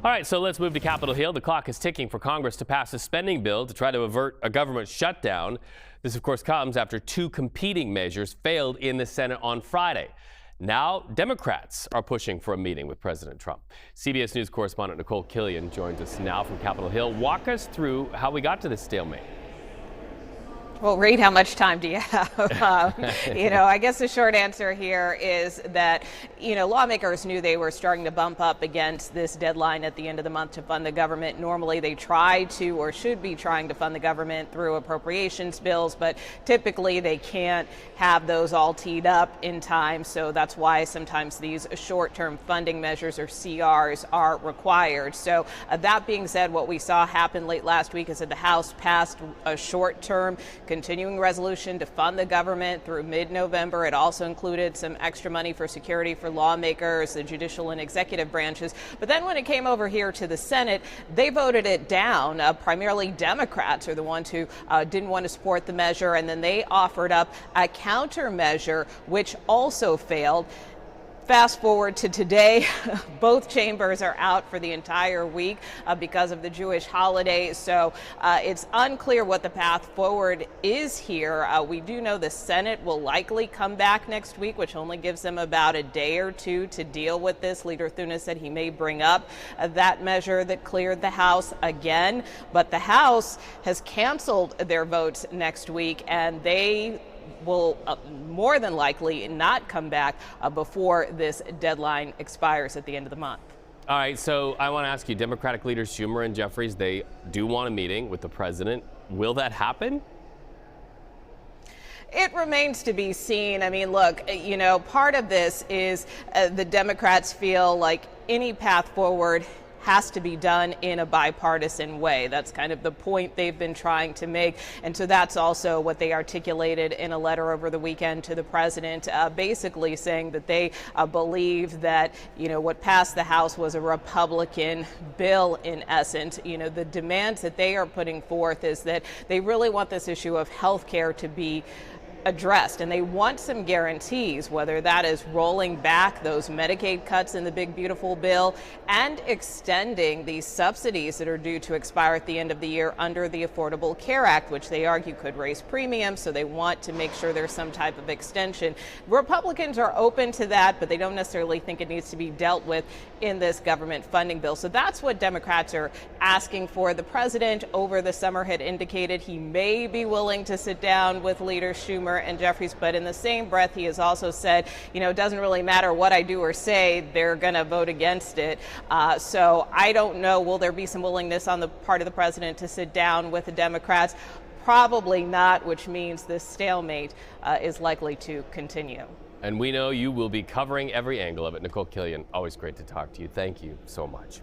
All right, so let's move to Capitol Hill. The clock is ticking for Congress to pass a spending bill to try to avert a government shutdown. This, of course, comes after two competing measures failed in the Senate on Friday. Now, Democrats are pushing for a meeting with President Trump. CBS News correspondent Nikole Killion joins us now from Capitol Hill. Walk us through how we got to this stalemate. Well, Reed, how much time do you have? I guess the short answer here is that, lawmakers knew they were starting to bump up against this deadline at the end of the month to fund the government. Normally, they try to or should be trying to fund the government through appropriations bills, but typically they can't have those all teed up in time. So that's why sometimes these short-term funding measures or CRs are required. So that being said, what we saw happen late last week is that the House passed a short-term continuing resolution to fund the government through mid-November. It also included some extra money for security for lawmakers, the judicial and executive branches. But then when it came over here to the Senate, they voted it down. Primarily Democrats are the ones who didn't want to support the measure, and then they offered up a countermeasure, which also failed. Fast forward to today, both chambers are out for the entire week because of the Jewish holiday. So it's unclear what the path forward is here. We do know the Senate will likely come back next week, which only gives them about a day or two to deal with this. Leader Thune said he may bring up that measure that cleared the House again. But the House has canceled their votes next week, and they will more than likely not come back before this deadline expires at the end of the month. All right, so I want to ask you, Democratic leaders Schumer and Jeffries, they do want a meeting with the president. Will that happen? It remains to be seen. I mean, look, part of this is the Democrats feel like any path forward has to be done in a bipartisan way. That's kind of the point they've been trying to make. And so that's also what they articulated in a letter over the weekend to the president, basically saying that they believe that, what passed the House was a Republican bill in essence. The demands that they are putting forth is that they really want this issue of health care to be addressed, and they want some guarantees, whether that is rolling back those Medicaid cuts in the big beautiful bill and extending these subsidies that are due to expire at the end of the year under the Affordable Care Act, which they argue could raise premiums. So they want to make sure there's some type of extension. Republicans are open to that, but they don't necessarily think it needs to be dealt with in this government funding bill. So that's what Democrats are asking for. The president over the summer had indicated he may be willing to sit down with leaders Schumer and Jeffries, but in the same breath, he has also said, it doesn't really matter what I do or say, they're going to vote against it. So I don't know, will there be some willingness on the part of the president to sit down with the Democrats? Probably not, which means this stalemate is likely to continue. And we know you will be covering every angle of it. Nikole Killion, always great to talk to you. Thank you so much.